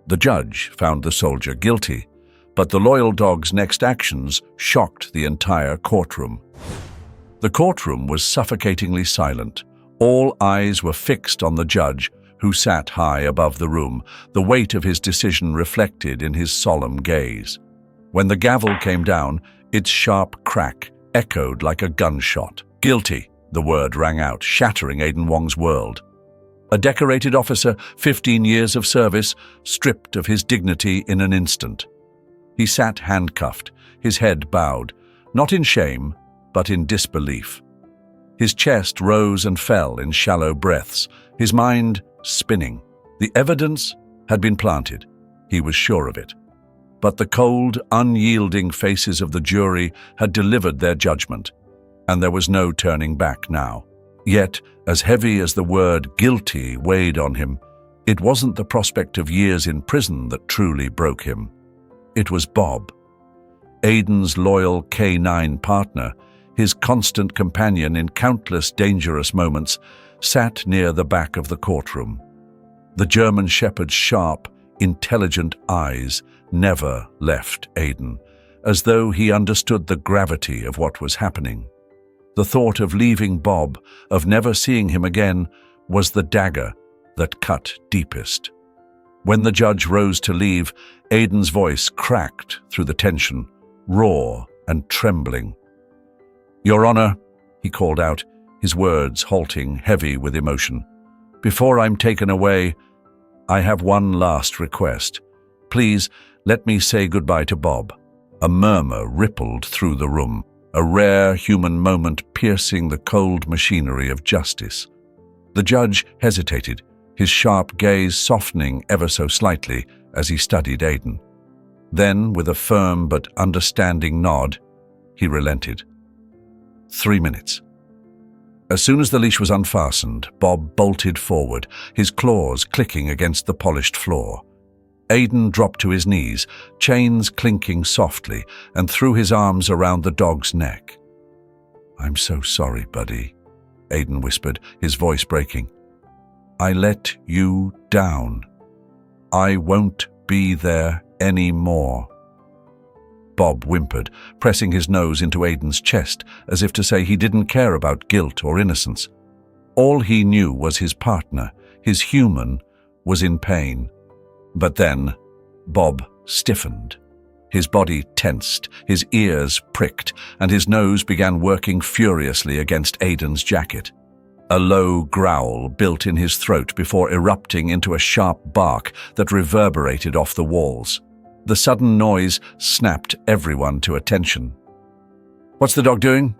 The judge found the soldier guilty, but the loyal dog's next actions shocked the entire courtroom. The courtroom was suffocatingly silent. All eyes were fixed on the judge, who sat high above the room, the weight of his decision reflected in his solemn gaze. When the gavel came down, its sharp crack echoed like a gunshot. "Guilty," the word rang out, shattering Aiden Wong's world. A decorated officer, 15 years of service, stripped of his dignity in an instant. He sat handcuffed, his head bowed, not in shame, but in disbelief. His chest rose and fell in shallow breaths, his mind spinning. The evidence had been planted. He was sure of it. But the cold, unyielding faces of the jury had delivered their judgment, and there was no turning back now. Yet, as heavy as the word guilty weighed on him, it wasn't the prospect of years in prison that truly broke him. It was Bob, Aiden's loyal K9 partner, his constant companion in countless dangerous moments, sat near the back of the courtroom. The German shepherd's sharp, intelligent eyes never left Aiden, as though he understood the gravity of what was happening. The thought of leaving Bob, of never seeing him again, was the dagger that cut deepest. When the judge rose to leave, Aiden's voice cracked through the tension, raw and trembling. "Your Honor," he called out, his words halting, heavy with emotion. "Before I'm taken away, I have one last request. Please let me say goodbye to Bob." A murmur rippled through the room, a rare human moment piercing the cold machinery of justice. The judge hesitated, his sharp gaze softening ever so slightly as he studied Aiden. Then, with a firm but understanding nod, he relented. 3 minutes. As soon as the leash was unfastened, Bob bolted forward, his claws clicking against the polished floor. Aiden dropped to his knees, chains clinking softly, and threw his arms around the dog's neck. "I'm so sorry, buddy," Aiden whispered, his voice breaking. "I let you down. I won't be there anymore." Bob whimpered, pressing his nose into Aiden's chest, as if to say he didn't care about guilt or innocence. All he knew was his partner, his human, was in pain. But then, Bob stiffened. His body tensed, his ears pricked, and his nose began working furiously against Aiden's jacket. A low growl built in his throat before erupting into a sharp bark that reverberated off the walls. The sudden noise snapped everyone to attention. "What's the dog doing?"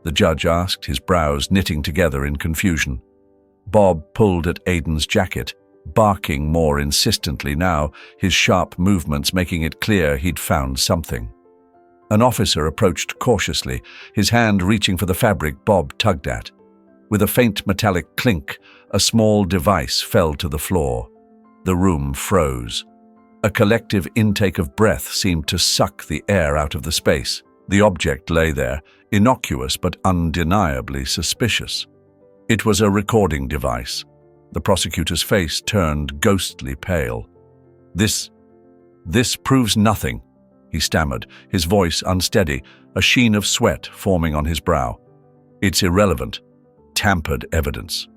the judge asked, his brows knitting together in confusion. Bob pulled at Aiden's jacket, barking more insistently now, his sharp movements making it clear he'd found something. An officer approached cautiously, his hand reaching for the fabric Bob tugged at. With a faint metallic clink, a small device fell to the floor. The room froze. A collective intake of breath seemed to suck the air out of the space. The object lay there, innocuous but undeniably suspicious. It was a recording device. The prosecutor's face turned ghostly pale. This proves nothing," he stammered, his voice unsteady, a sheen of sweat forming on his brow. "It's irrelevant. Tampered evidence."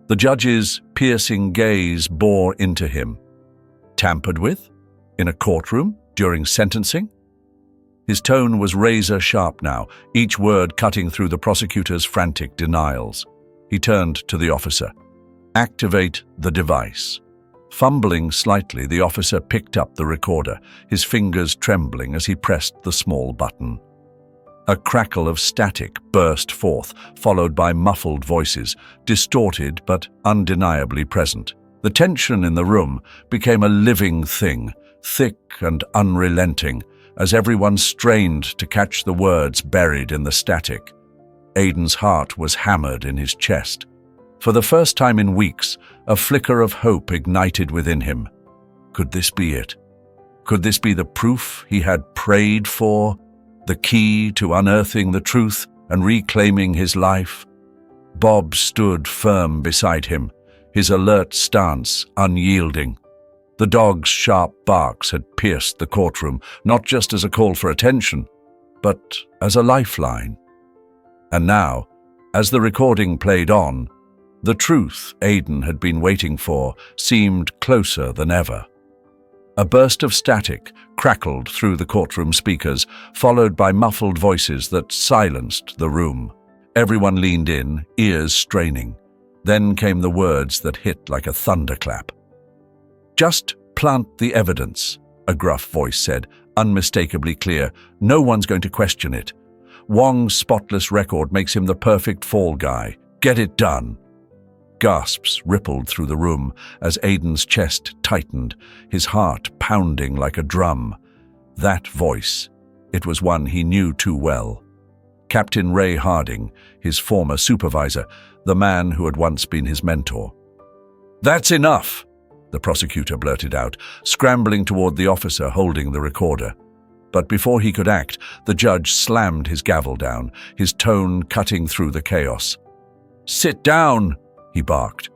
The judge's piercing gaze bore into him. Tampered with? In a courtroom? During sentencing? His tone was razor-sharp now, each word cutting through the prosecutor's frantic denials. He turned to the officer. "Activate the device." Fumbling slightly, the officer picked up the recorder, his fingers trembling as he pressed the small button. A crackle of static burst forth, followed by muffled voices, distorted but undeniably present. The tension in the room became a living thing, thick and unrelenting, as everyone strained to catch the words buried in the static. Aiden's heart was hammered in his chest. For the first time in weeks, a flicker of hope ignited within him. Could this be it? Could this be the proof he had prayed for? The key to unearthing the truth and reclaiming his life? Bob stood firm beside him, his alert stance unyielding. The dog's sharp barks had pierced the courtroom, not just as a call for attention, but as a lifeline. And now, as the recording played on, the truth Aiden had been waiting for seemed closer than ever. A burst of static crackled through the courtroom speakers, followed by muffled voices that silenced the room. Everyone leaned in, ears straining. Then came the words that hit like a thunderclap. "Just plant the evidence," a gruff voice said, unmistakably clear. "No one's going to question it. Wong's spotless record makes him the perfect fall guy. Get it done." Gasps rippled through the room as Aiden's chest tightened, his heart pounding like a drum. That voice, it was one he knew too well. Captain Ray Harding, his former supervisor, the man who had once been his mentor. "That's enough," the prosecutor blurted out, scrambling toward the officer holding the recorder. But before he could act, the judge slammed his gavel down, his tone cutting through the chaos. "Sit down," he barked.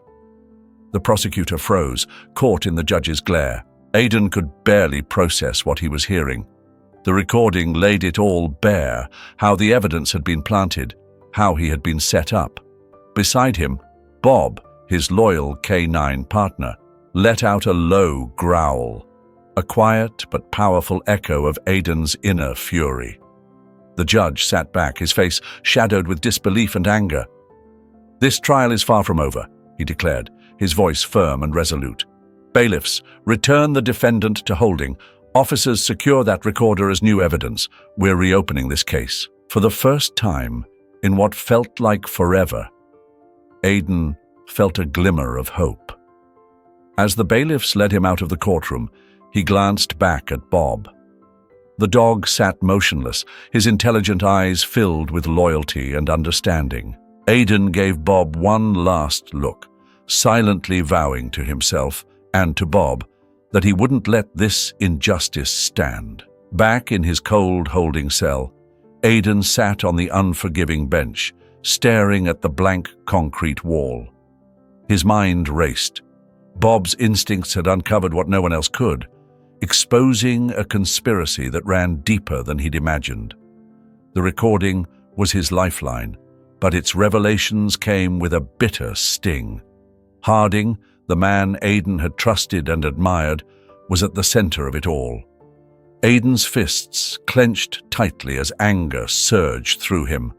The prosecutor froze, caught in the judge's glare. Aiden could barely process what he was hearing. The recording laid it all bare, how the evidence had been planted, how he had been set up. Beside him, Bob, his loyal K9 partner, let out a low growl, a quiet but powerful echo of Aiden's inner fury. The judge sat back, his face shadowed with disbelief and anger. "This trial is far from over," he declared, his voice firm and resolute. "Bailiffs, return the defendant to holding. Officers, secure that recorder as new evidence. We're reopening this case." For the first time, in what felt like forever, Aiden felt a glimmer of hope. As the bailiffs led him out of the courtroom, he glanced back at Bob. The dog sat motionless, his intelligent eyes filled with loyalty and understanding. Aiden gave Bob one last look, silently vowing to himself and to Bob that he wouldn't let this injustice stand. Back in his cold holding cell, Aiden sat on the unforgiving bench, staring at the blank concrete wall. His mind raced. Bob's instincts had uncovered what no one else could, exposing a conspiracy that ran deeper than he'd imagined. The recording was his lifeline, but its revelations came with a bitter sting. Harding, the man Aiden had trusted and admired, was at the center of it all. Aiden's fists clenched tightly as anger surged through him.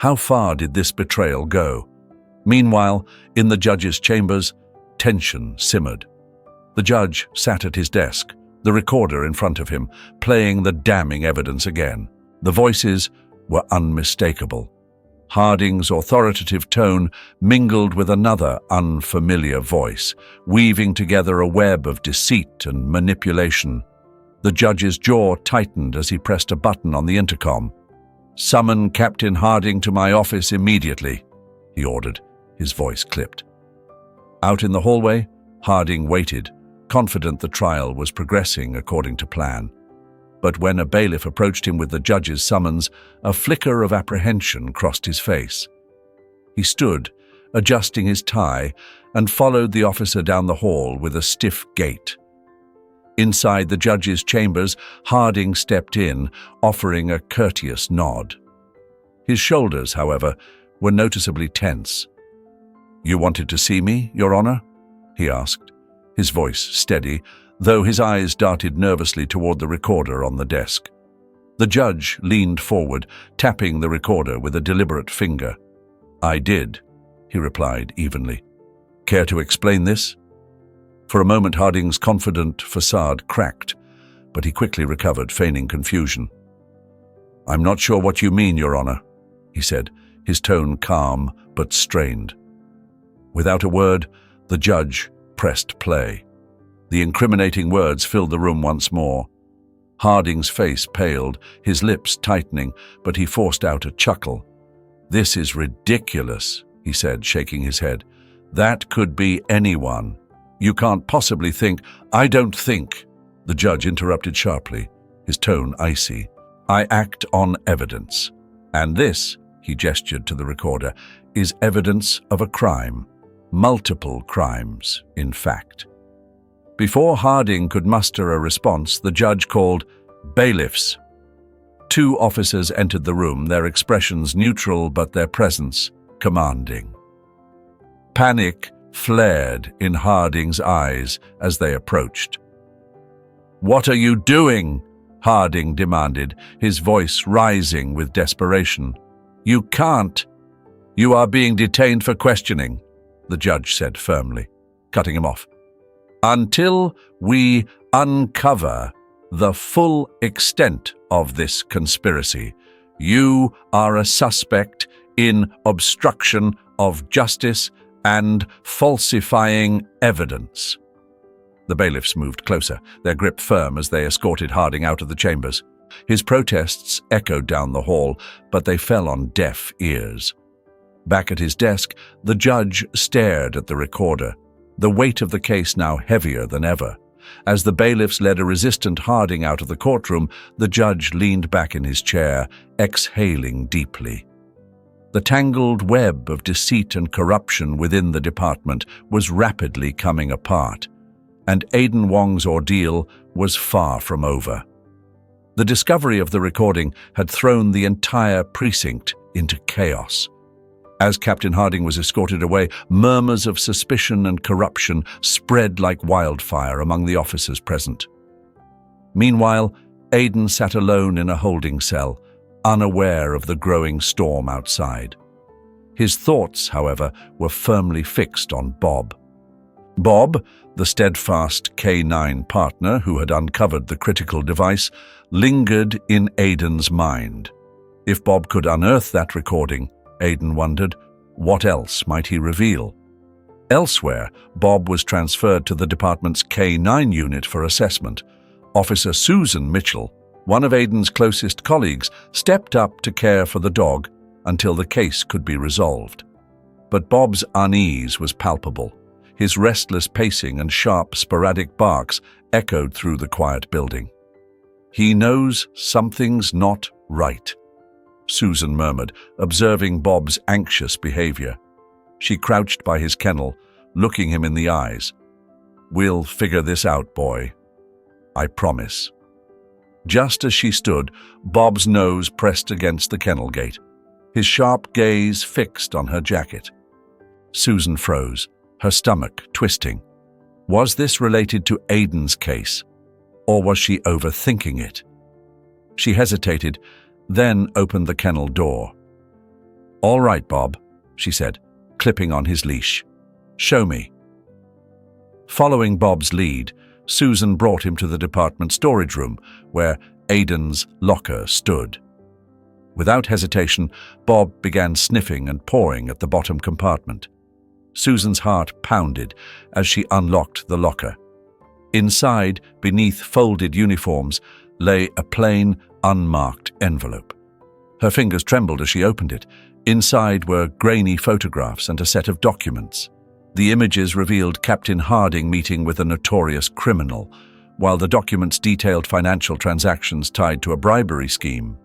How far did this betrayal go? Meanwhile, in the judge's chambers, tension simmered. The judge sat at his desk, the recorder in front of him, playing the damning evidence again. The voices were unmistakable. Harding's authoritative tone mingled with another unfamiliar voice, weaving together a web of deceit and manipulation. The judge's jaw tightened as he pressed a button on the intercom. "Summon Captain Harding to my office immediately," he ordered, his voice clipped. Out in the hallway, Harding waited, confident the trial was progressing according to plan. But when a bailiff approached him with the judge's summons, a flicker of apprehension crossed his face. He stood, adjusting his tie, and followed the officer down the hall with a stiff gait. Inside the judge's chambers, Harding stepped in, offering a courteous nod. His shoulders, however, were noticeably tense. "You wanted to see me, Your Honor?" he asked, his voice steady, though his eyes darted nervously toward the recorder on the desk. The judge leaned forward, tapping the recorder with a deliberate finger. "I did," he replied evenly. "Care to explain this?" For a moment, Harding's confident facade cracked, but he quickly recovered, feigning confusion. "I'm not sure what you mean, Your Honor," he said, his tone calm but strained. Without a word, the judge pressed play. The incriminating words filled the room once more. Harding's face paled, his lips tightening, but he forced out a chuckle. "This is ridiculous," he said, shaking his head. "That could be anyone. You can't possibly think—" "I don't think," the judge interrupted sharply, his tone icy. "I act on evidence. And this," he gestured to the recorder, "is evidence of a crime. Multiple crimes, in fact." Before Harding could muster a response, the judge called bailiffs. 2 officers entered the room, their expressions neutral but their presence commanding. Panic flared in Harding's eyes as they approached. "What are you doing?" Harding demanded, his voice rising with desperation. "You can't. You are being detained for questioning," the judge said firmly, cutting him off. "Until we uncover the full extent of this conspiracy, you are a suspect in obstruction of justice and falsifying evidence." The bailiffs moved closer, their grip firm as they escorted Harding out of the chambers. His protests echoed down the hall, but they fell on deaf ears. Back at his desk, the judge stared at the recorder, the weight of the case now heavier than ever. As the bailiffs led a resistant Harding out of the courtroom, the judge leaned back in his chair, exhaling deeply. The tangled web of deceit and corruption within the department was rapidly coming apart, and Aiden Wong's ordeal was far from over. The discovery of the recording had thrown the entire precinct into chaos. As Captain Harding was escorted away, murmurs of suspicion and corruption spread like wildfire among the officers present. Meanwhile, Aiden sat alone in a holding cell, unaware of the growing storm outside. His thoughts, however, were firmly fixed on Bob. Bob, the steadfast K9 partner who had uncovered the critical device, lingered in Aiden's mind. If Bob could unearth that recording, Aiden wondered, what else might he reveal? Elsewhere, Bob was transferred to the department's K9 unit for assessment. Officer Susan Mitchell, one of Aiden's closest colleagues, stepped up to care for the dog until the case could be resolved. But Bob's unease was palpable. His restless pacing and sharp, sporadic barks echoed through the quiet building. "He knows something's not right," Susan murmured, observing Bob's anxious behavior. She crouched by his kennel, looking him in the eyes. "We'll figure this out, boy. I promise." Just as she stood, Bob's nose pressed against the kennel gate, his sharp gaze fixed on her jacket. Susan froze, her stomach twisting. Was this related to Aiden's case, or was she overthinking it? She hesitated, then opened the kennel door. "All right, Bob," she said, clipping on his leash. "Show me." Following Bob's lead, Susan brought him to the department storage room, where Aiden's locker stood. Without hesitation, Bob began sniffing and pawing at the bottom compartment. Susan's heart pounded as she unlocked the locker. Inside, beneath folded uniforms, lay a plain, unmarked envelope. Her fingers trembled as she opened it. Inside were grainy photographs and a set of documents. The images revealed Captain Harding meeting with a notorious criminal, while the documents detailed financial transactions tied to a bribery scheme.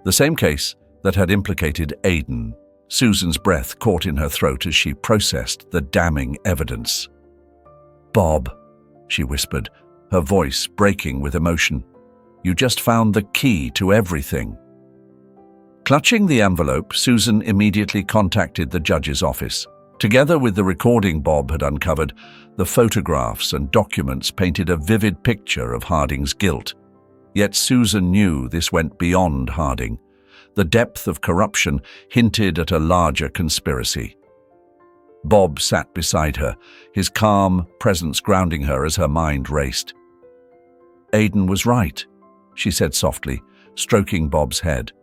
The same case that had implicated Aiden. Susan's breath caught in her throat as she processed the damning evidence. "Bob," she whispered, her voice breaking with emotion, "you just found the key to everything." Clutching the envelope, Susan immediately contacted the judge's office. Together with the recording Bob had uncovered, the photographs and documents painted a vivid picture of Harding's guilt. Yet Susan knew this went beyond Harding. The depth of corruption hinted at a larger conspiracy. Bob sat beside her, his calm presence grounding her as her mind raced. "Aiden was right," she said softly, stroking Bob's head.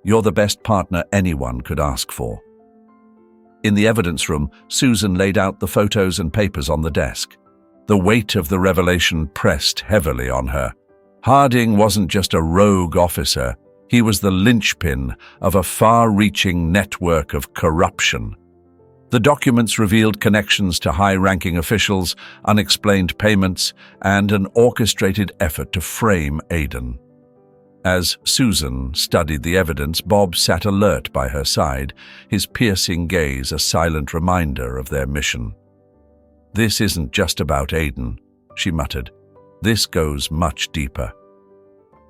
"You're the best partner anyone could ask for." In the evidence room, Susan laid out the photos and papers on the desk. The weight of the revelation pressed heavily on her. Harding wasn't just a rogue officer. He was the linchpin of a far-reaching network of corruption. The documents revealed connections to high-ranking officials, unexplained payments, and an orchestrated effort to frame Aiden. As Susan studied the evidence, Bob sat alert by her side, his piercing gaze a silent reminder of their mission. "This isn't just about Aiden," she muttered. "This goes much deeper."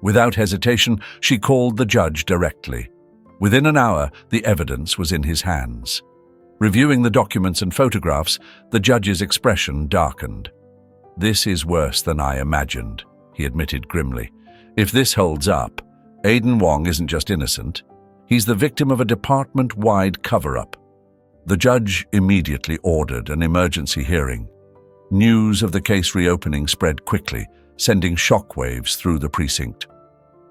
Without hesitation, she called the judge directly. Within an hour, the evidence was in his hands. Reviewing the documents and photographs, the judge's expression darkened. "This is worse than I imagined," he admitted grimly. "If this holds up, Aiden Wong isn't just innocent. He's the victim of a department-wide cover-up." The judge immediately ordered an emergency hearing. News of the case reopening spread quickly, sending shockwaves through the precinct.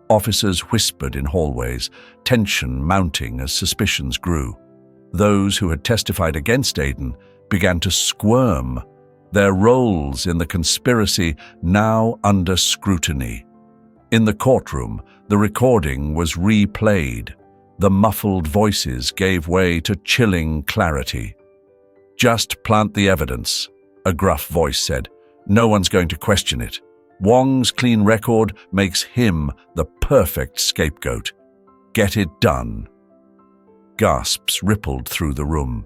Officers whispered in hallways, tension mounting as suspicions grew. Those who had testified against Aiden began to squirm, their roles in the conspiracy now under scrutiny. In the courtroom, the recording was replayed. The muffled voices gave way to chilling clarity. "Just plant the evidence," a gruff voice said. "No one's going to question it. Wong's clean record makes him the perfect scapegoat. Get it done." Gasps rippled through the room.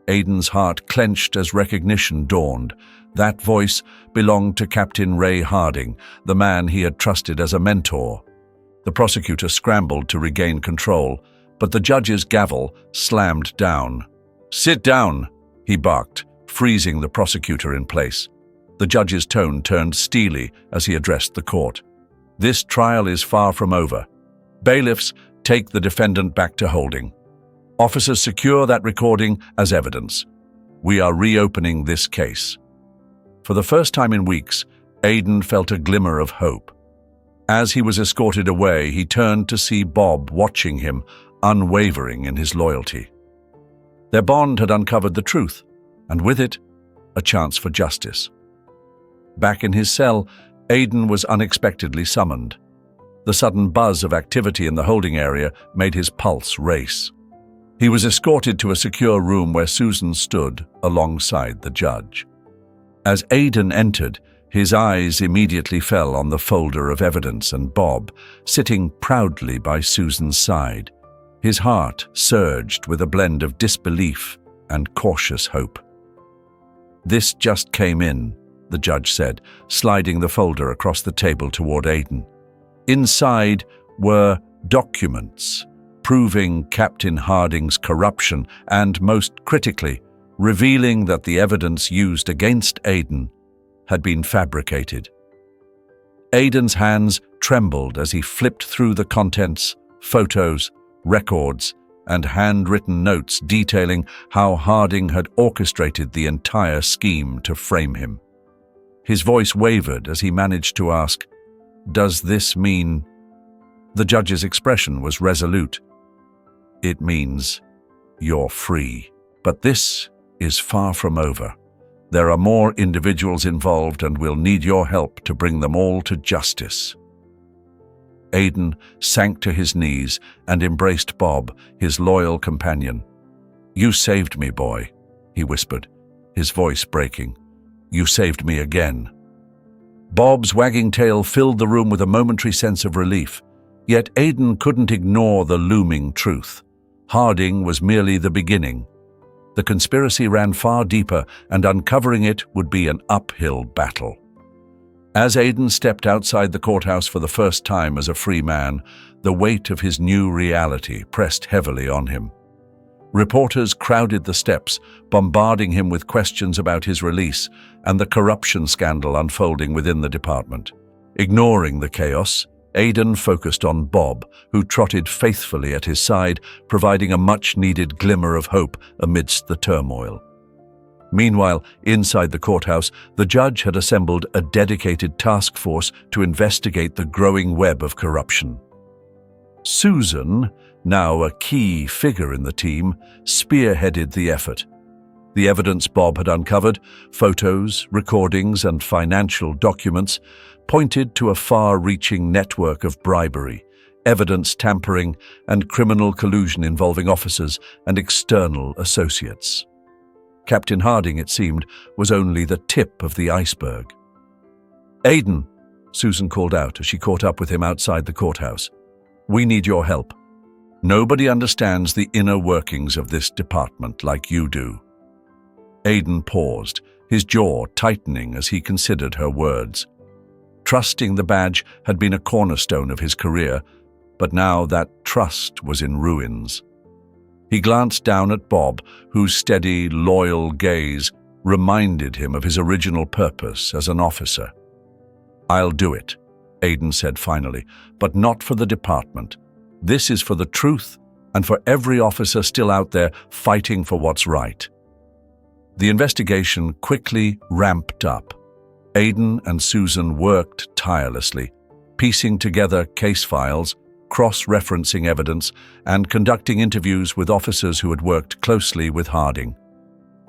Aiden's heart clenched as recognition dawned. That voice belonged to Captain Ray Harding, the man he had trusted as a mentor. The prosecutor scrambled to regain control, but the judge's gavel slammed down. "Sit down," he barked, freezing the prosecutor in place. The judge's tone turned steely as he addressed the court. "This trial is far from over. Bailiffs, take the defendant back to holding. Officers, secure that recording as evidence. We are reopening this case." For the first time in weeks, Aiden felt a glimmer of hope. As he was escorted away, he turned to see Bob watching him, unwavering in his loyalty. Their bond had uncovered the truth, and with it, a chance for justice. Back in his cell, Aiden was unexpectedly summoned. The sudden buzz of activity in the holding area made his pulse race. He was escorted to a secure room where Susan stood alongside the judge. As Aiden entered, his eyes immediately fell on the folder of evidence and Bob, sitting proudly by Susan's side. His heart surged with a blend of disbelief and cautious hope. "This just came in," the judge said, sliding the folder across the table toward Aiden. Inside were documents proving Captain Harding's corruption and, most critically, revealing that the evidence used against Aiden had been fabricated. Aiden's hands trembled as he flipped through the contents, photos, records, and handwritten notes detailing how Harding had orchestrated the entire scheme to frame him. His voice wavered as he managed to ask, "Does this mean—" The judge's expression was resolute. "It means you're free. But this is far from over. There are more individuals involved and we'll need your help to bring them all to justice." Aiden sank to his knees and embraced Bob, his loyal companion. "You saved me, boy," he whispered, his voice breaking. "You saved me again." Bob's wagging tail filled the room with a momentary sense of relief, yet Aiden couldn't ignore the looming truth. Harding was merely the beginning. The conspiracy ran far deeper, and uncovering it would be an uphill battle. As Aiden stepped outside the courthouse for the first time as a free man, the weight of his new reality pressed heavily on him. Reporters crowded the steps, bombarding him with questions about his release and the corruption scandal unfolding within the department. Ignoring the chaos, Aiden focused on Bob, who trotted faithfully at his side, providing a much-needed glimmer of hope amidst the turmoil. Meanwhile, inside the courthouse, the judge had assembled a dedicated task force to investigate the growing web of corruption. Susan, now a key figure in the team, spearheaded the effort. The evidence Bob had uncovered, photos, recordings, and financial documents, pointed to a far-reaching network of bribery, evidence tampering, and criminal collusion involving officers and external associates. Captain Harding, it seemed, was only the tip of the iceberg. "Aiden," Susan called out as she caught up with him outside the courthouse. "We need your help. Nobody understands the inner workings of this department like you do." Aiden paused, his jaw tightening as he considered her words. Trusting the badge had been a cornerstone of his career, but now that trust was in ruins. He glanced down at Bob, whose steady, loyal gaze reminded him of his original purpose as an officer. "I'll do it," Aiden said finally, "but not for the department. This is for the truth and for every officer still out there fighting for what's right." The investigation quickly ramped up. Aiden and Susan worked tirelessly, piecing together case files, cross-referencing evidence, and conducting interviews with officers who had worked closely with Harding.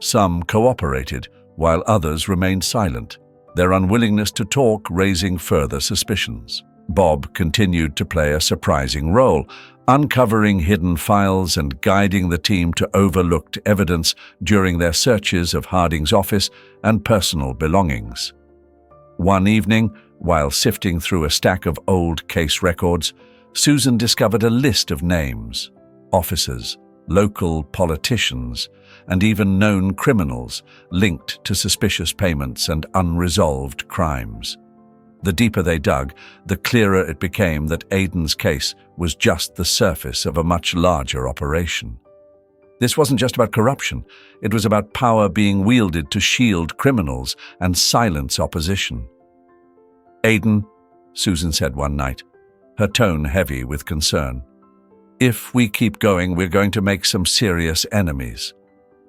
Some cooperated, while others remained silent, their unwillingness to talk raising further suspicions. Bob continued to play a surprising role, uncovering hidden files and guiding the team to overlooked evidence during their searches of Harding's office and personal belongings. One evening, while sifting through a stack of old case records, Susan discovered a list of names, officers, local politicians, and even known criminals linked to suspicious payments and unresolved crimes. The deeper they dug, the clearer it became that Aiden's case was just the surface of a much larger operation. This wasn't just about corruption, it was about power being wielded to shield criminals and silence opposition. "Aiden," Susan said one night, her tone heavy with concern, "if we keep going, we're going to make some serious enemies.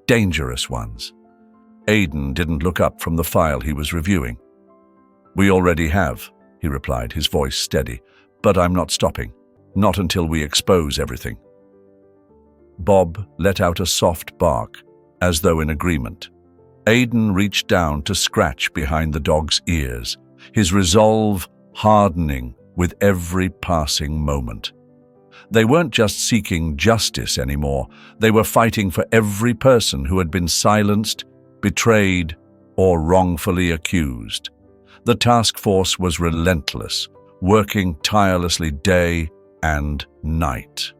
Dangerous ones." Aiden didn't look up from the file he was reviewing. "We already have," he replied, his voice steady, "but I'm not stopping. Not until we expose everything." Bob let out a soft bark, as though in agreement. Aiden reached down to scratch behind the dog's ears, his resolve hardening with every passing moment. They weren't just seeking justice anymore, they were fighting for every person who had been silenced, betrayed, or wrongfully accused. The task force was relentless, working tirelessly day and night.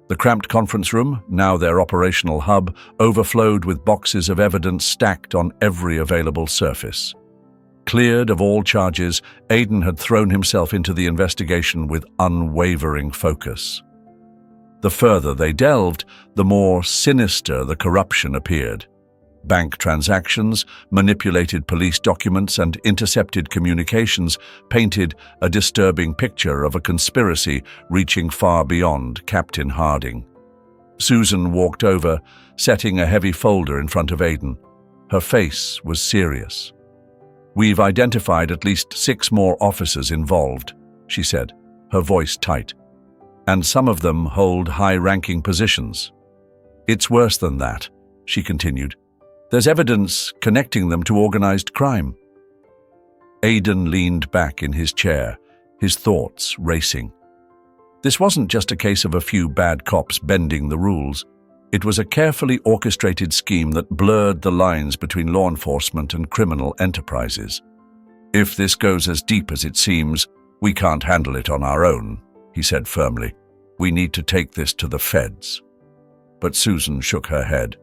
The cramped conference room, now their operational hub, overflowed with boxes of evidence stacked on every available surface. Cleared of all charges, Aiden had thrown himself into the investigation with unwavering focus. The further they delved, the more sinister the corruption appeared. Bank transactions, manipulated police documents, and intercepted communications painted a disturbing picture of a conspiracy reaching far beyond Captain Harding. Susan walked over, setting a heavy folder in front of Aiden. Her face was serious. "We've identified at least 6 more officers involved," she said, her voice tight. "And some of them hold high-ranking positions. It's worse than that," she continued. "There's evidence connecting them to organized crime." Aiden leaned back in his chair, his thoughts racing. This wasn't just a case of a few bad cops bending the rules. It was a carefully orchestrated scheme that blurred the lines between law enforcement and criminal enterprises. "If this goes as deep as it seems, we can't handle it on our own," he said firmly. "We need to take this to the feds." But Susan shook her head.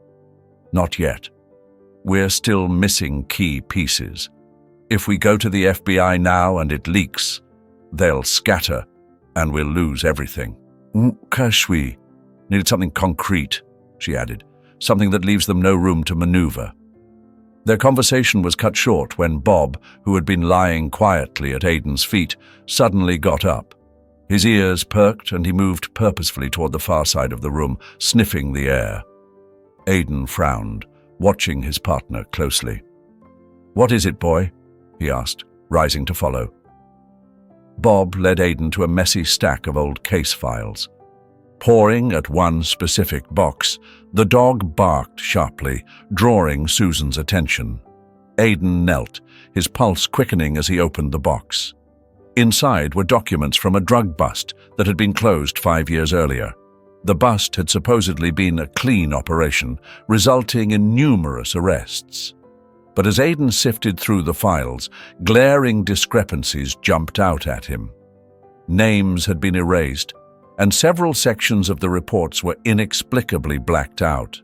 "Not yet. We're still missing key pieces. If we go to the FBI now and it leaks, they'll scatter and we'll lose everything." "Kashwi needed something concrete," she added, "something that leaves them no room to maneuver." Their conversation was cut short when Bob, who had been lying quietly at Aiden's feet, suddenly got up. His ears perked and he moved purposefully toward the far side of the room, sniffing the air. Aiden frowned, watching his partner closely. "What is it, boy?" he asked, rising to follow. Bob led Aiden to a messy stack of old case files. Pawing at one specific box, the dog barked sharply, drawing Susan's attention. Aiden knelt, his pulse quickening as he opened the box. Inside were documents from a drug bust that had been closed 5 years earlier. The bust had supposedly been a clean operation, resulting in numerous arrests. But as Aiden sifted through the files, glaring discrepancies jumped out at him. Names had been erased, and several sections of the reports were inexplicably blacked out.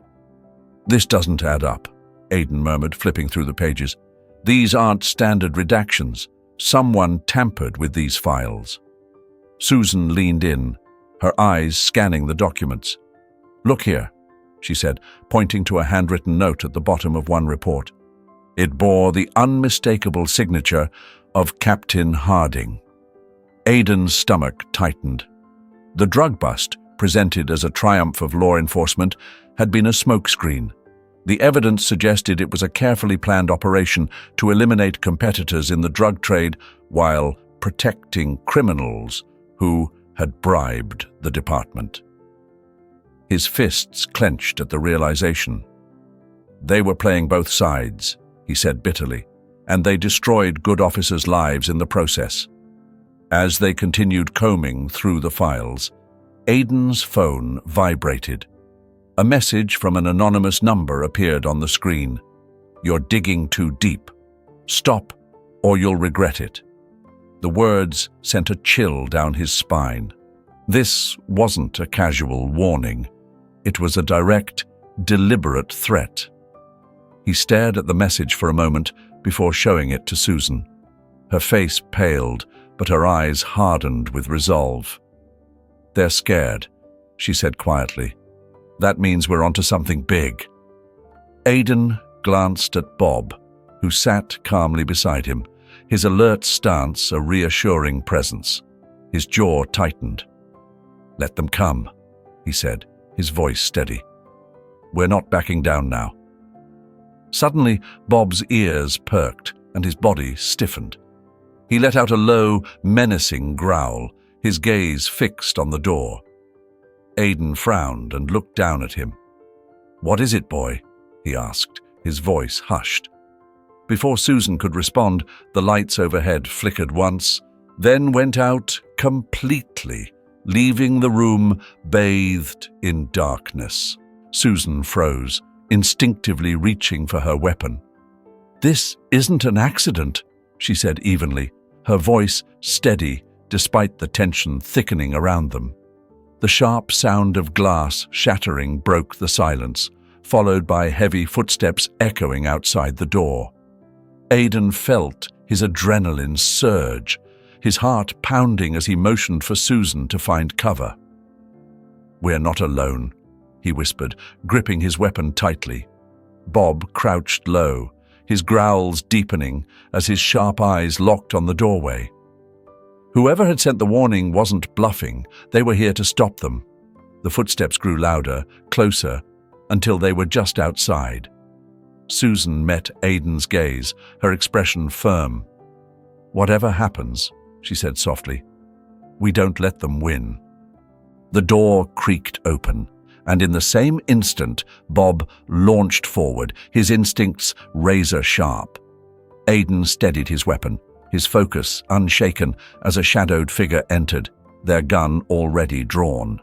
"This doesn't add up," Aiden murmured, flipping through the pages. "These aren't standard redactions. Someone tampered with these files." Susan leaned in, her eyes scanning the documents. "Look here," she said, pointing to a handwritten note at the bottom of one report. It bore the unmistakable signature of Captain Harding. Aiden's stomach tightened. The drug bust, presented as a triumph of law enforcement, had been a smokescreen. The evidence suggested it was a carefully planned operation to eliminate competitors in the drug trade while protecting criminals who had bribed the department. His fists clenched at the realization. They were playing both sides, he said bitterly, and they destroyed good officers' lives in the process. As they continued combing through the files, Aiden's phone vibrated. A message from an anonymous number appeared on the screen. "You're digging too deep. Stop, or you'll regret it." The words sent a chill down his spine. This wasn't a casual warning. It was a direct, deliberate threat. He stared at the message for a moment before showing it to Susan. Her face paled, but her eyes hardened with resolve. "They're scared," she said quietly. "That means we're onto something big." Aiden glanced at Bob, who sat calmly beside him, his alert stance a reassuring presence. His jaw tightened. "Let them come," he said, his voice steady. "We're not backing down now." Suddenly, Bob's ears perked and his body stiffened. He let out a low, menacing growl, his gaze fixed on the door. Aiden frowned and looked down at him. "What is it, boy?" he asked, his voice hushed. Before Susan could respond, the lights overhead flickered once, then went out completely, leaving the room bathed in darkness. Susan froze, instinctively reaching for her weapon. "This isn't an accident," she said evenly, her voice steady despite the tension thickening around them. The sharp sound of glass shattering broke the silence, followed by heavy footsteps echoing outside the door. Aiden felt his adrenaline surge, his heart pounding as he motioned for Susan to find cover. "We're not alone," he whispered, gripping his weapon tightly. Bob crouched low, his growls deepening as his sharp eyes locked on the doorway. Whoever had sent the warning wasn't bluffing. They were here to stop them. The footsteps grew louder, closer, until they were just outside. Susan met Aiden's gaze, her expression firm. "Whatever happens," she said softly, "we don't let them win." The door creaked open, and in the same instant, Bob launched forward, his instincts razor-sharp. Aiden steadied his weapon, his focus unshaken as a shadowed figure entered, their gun already drawn.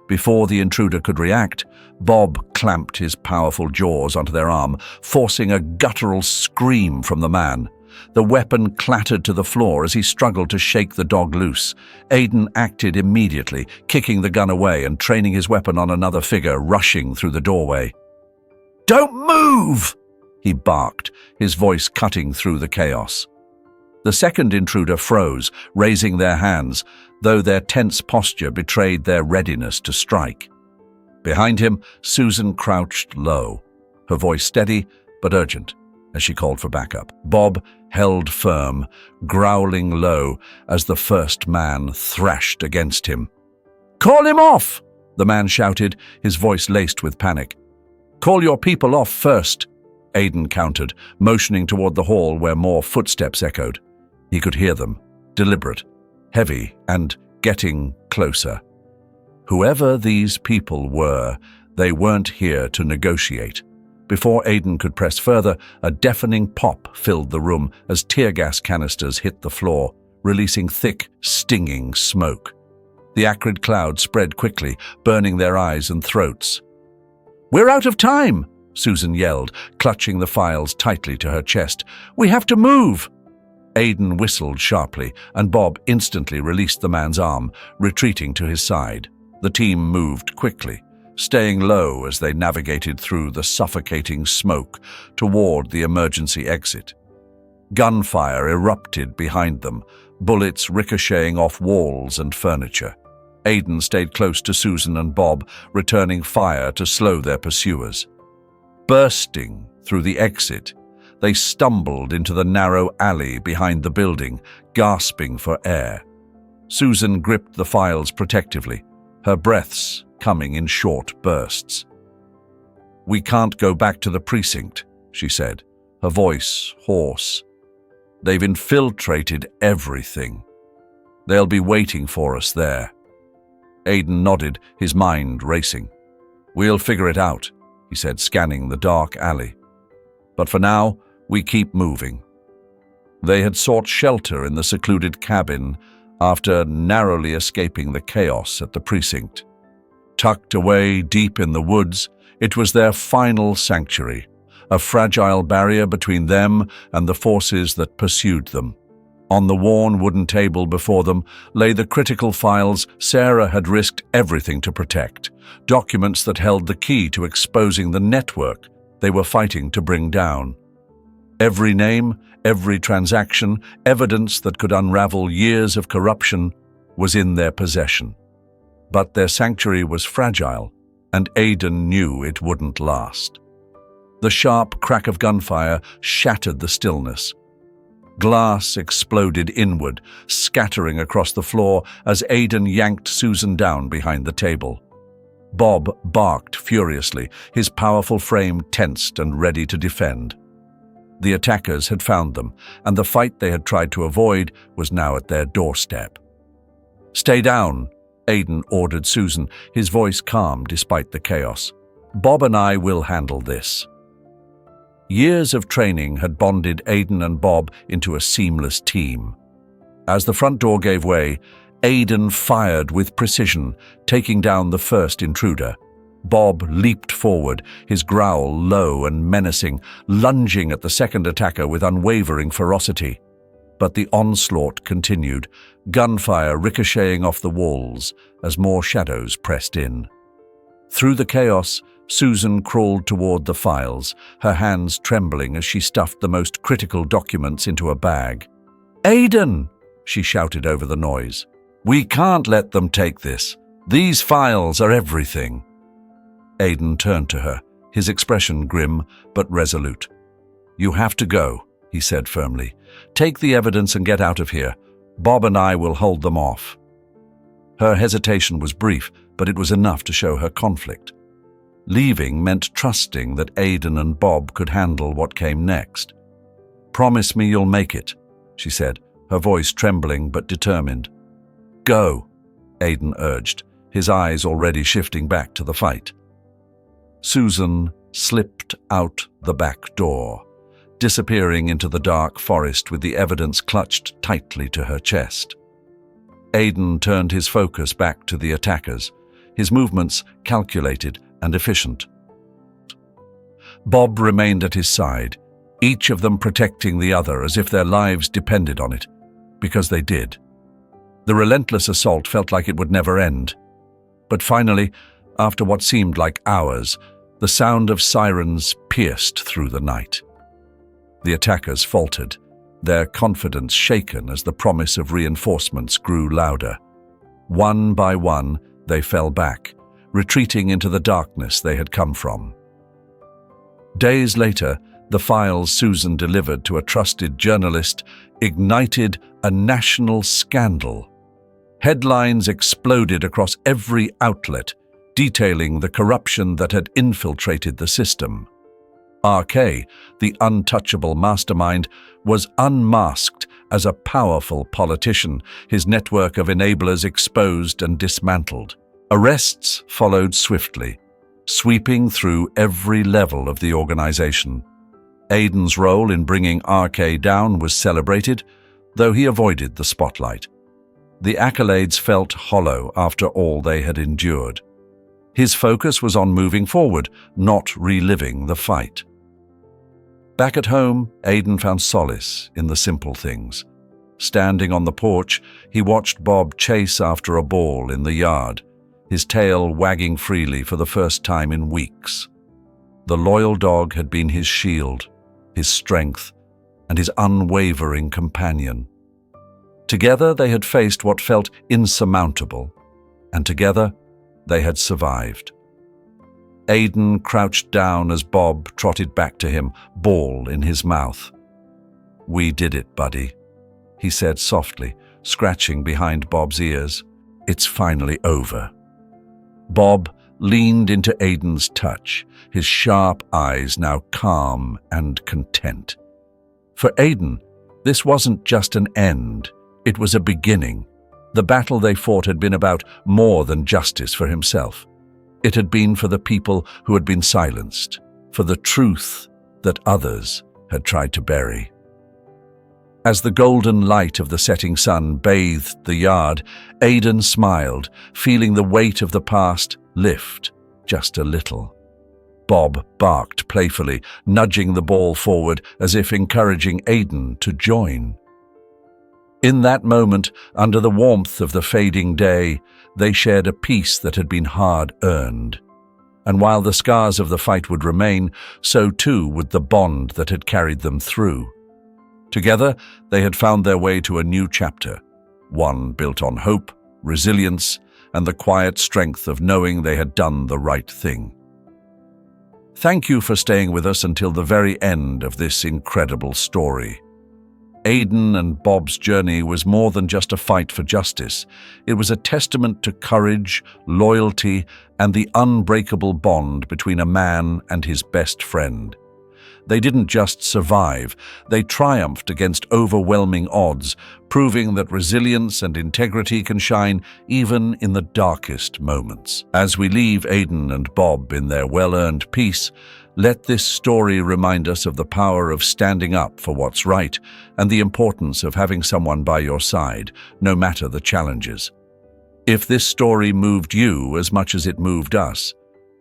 Before the intruder could react, Bob clamped his powerful jaws onto their arm, forcing a guttural scream from the man. The weapon clattered to the floor as he struggled to shake the dog loose. Aiden acted immediately, kicking the gun away and training his weapon on another figure rushing through the doorway. "Don't move!" he barked, his voice cutting through the chaos. The second intruder froze, raising their hands, though their tense posture betrayed their readiness to strike. Behind him, Susan crouched low, her voice steady but urgent as she called for backup. Bob held firm, growling low as the first man thrashed against him. "Call him off!" the man shouted, his voice laced with panic. "Call your people off first," Aiden countered, motioning toward the hall where more footsteps echoed. He could hear them, deliberate, heavy, and getting closer. Whoever these people were, they weren't here to negotiate. Before Aiden could press further, a deafening pop filled the room as tear gas canisters hit the floor, releasing thick, stinging smoke. The acrid cloud spread quickly, burning their eyes and throats. "We're out of time!" Susan yelled, clutching the files tightly to her chest. "We have to move!" Aiden whistled sharply, and Bob instantly released the man's arm, retreating to his side. The team moved quickly, staying low as they navigated through the suffocating smoke toward the emergency exit. Gunfire erupted behind them, bullets ricocheting off walls and furniture. Aiden stayed close to Susan and Bob, returning fire to slow their pursuers. Bursting through the exit, they stumbled into the narrow alley behind the building, gasping for air. Susan gripped the files protectively, her breaths coming in short bursts. "We can't go back to the precinct," she said, her voice hoarse. "They've infiltrated everything. They'll be waiting for us there." Aiden nodded, his mind racing. "We'll figure it out," he said, scanning the dark alley. "But for now, we keep moving." They had sought shelter in the secluded cabin after narrowly escaping the chaos at the precinct. Tucked away deep in the woods, it was their final sanctuary, a fragile barrier between them and the forces that pursued them. On the worn wooden table before them lay the critical files Sarah had risked everything to protect, documents that held the key to exposing the network they were fighting to bring down. Every name, every transaction, evidence that could unravel years of corruption was in their possession. But their sanctuary was fragile, and Aiden knew it wouldn't last. The sharp crack of gunfire shattered the stillness. Glass exploded inward, scattering across the floor as Aiden yanked Susan down behind the table. Bob barked furiously, his powerful frame tensed and ready to defend. The attackers had found them, and the fight they had tried to avoid was now at their doorstep. "Stay down," Aiden ordered Susan, his voice calm despite the chaos. "Bob and I will handle this." Years of training had bonded Aiden and Bob into a seamless team. As the front door gave way, Aiden fired with precision, taking down the first intruder. Bob leaped forward, his growl low and menacing, lunging at the second attacker with unwavering ferocity. But the onslaught continued, gunfire ricocheting off the walls as more shadows pressed in. Through the chaos, Susan crawled toward the files, her hands trembling as she stuffed the most critical documents into a bag. "Aiden!" she shouted over the noise. "We can't let them take this. These files are everything." Aiden turned to her, his expression grim but resolute. "You have to go," he said firmly. "Take the evidence and get out of here. Bob and I will hold them off." Her hesitation was brief, but it was enough to show her conflict. Leaving meant trusting that Aiden and Bob could handle what came next. "Promise me you'll make it," she said, her voice trembling but determined. "Go," Aiden urged, his eyes already shifting back to the fight. Susan slipped out the back door, disappearing into the dark forest with the evidence clutched tightly to her chest. Aiden turned his focus back to the attackers, his movements calculated and efficient. Bob remained at his side, each of them protecting the other as if their lives depended on it, because they did. The relentless assault felt like it would never end. But finally, after what seemed like hours, the sound of sirens pierced through the night. The attackers faltered, their confidence shaken as the promise of reinforcements grew louder. One by one, they fell back, retreating into the darkness they had come from. Days later, the files Susan delivered to a trusted journalist ignited a national scandal. Headlines exploded across every outlet, detailing the corruption that had infiltrated the system. RK, the untouchable mastermind, was unmasked as a powerful politician, his network of enablers exposed and dismantled. Arrests followed swiftly, sweeping through every level of the organization. Aiden's role in bringing RK down was celebrated, though he avoided the spotlight. The accolades felt hollow after all they had endured. His focus was on moving forward, not reliving the fight. Back at home, Aiden found solace in the simple things. Standing on the porch, he watched Bob chase after a ball in the yard, his tail wagging freely for the first time in weeks. The loyal dog had been his shield, his strength, and his unwavering companion. Together they had faced what felt insurmountable, and together they had survived. Aiden crouched down as Bob trotted back to him, ball in his mouth. "We did it, buddy," he said softly, scratching behind Bob's ears. "It's finally over." Bob leaned into Aiden's touch, his sharp eyes now calm and content. For Aiden, this wasn't just an end, it was a beginning. The battle they fought had been about more than justice for himself. It had been for the people who had been silenced, for the truth that others had tried to bury. As the golden light of the setting sun bathed the yard, Aiden smiled, feeling the weight of the past lift just a little. Bob barked playfully, nudging the ball forward as if encouraging Aiden to join. In that moment, under the warmth of the fading day, they shared a peace that had been hard-earned. And while the scars of the fight would remain, so too would the bond that had carried them through. Together, they had found their way to a new chapter, one built on hope, resilience, and the quiet strength of knowing they had done the right thing. Thank you for staying with us until the very end of this incredible story. Aiden and Bob's journey was more than just a fight for justice. It was a testament to courage, loyalty, and the unbreakable bond between a man and his best friend. They didn't just survive, they triumphed against overwhelming odds, proving that resilience and integrity can shine even in the darkest moments. As we leave Aiden and Bob in their well-earned peace, let this story remind us of the power of standing up for what's right and the importance of having someone by your side, no matter the challenges. If this story moved you as much as it moved us,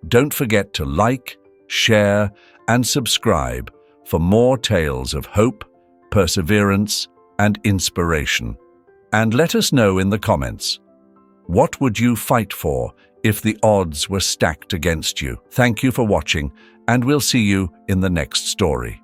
don't forget to like, share, and subscribe for more tales of hope, perseverance, and inspiration. And let us know in the comments, what would you fight for if the odds were stacked against you? Thank you for watching, and we'll see you in the next story.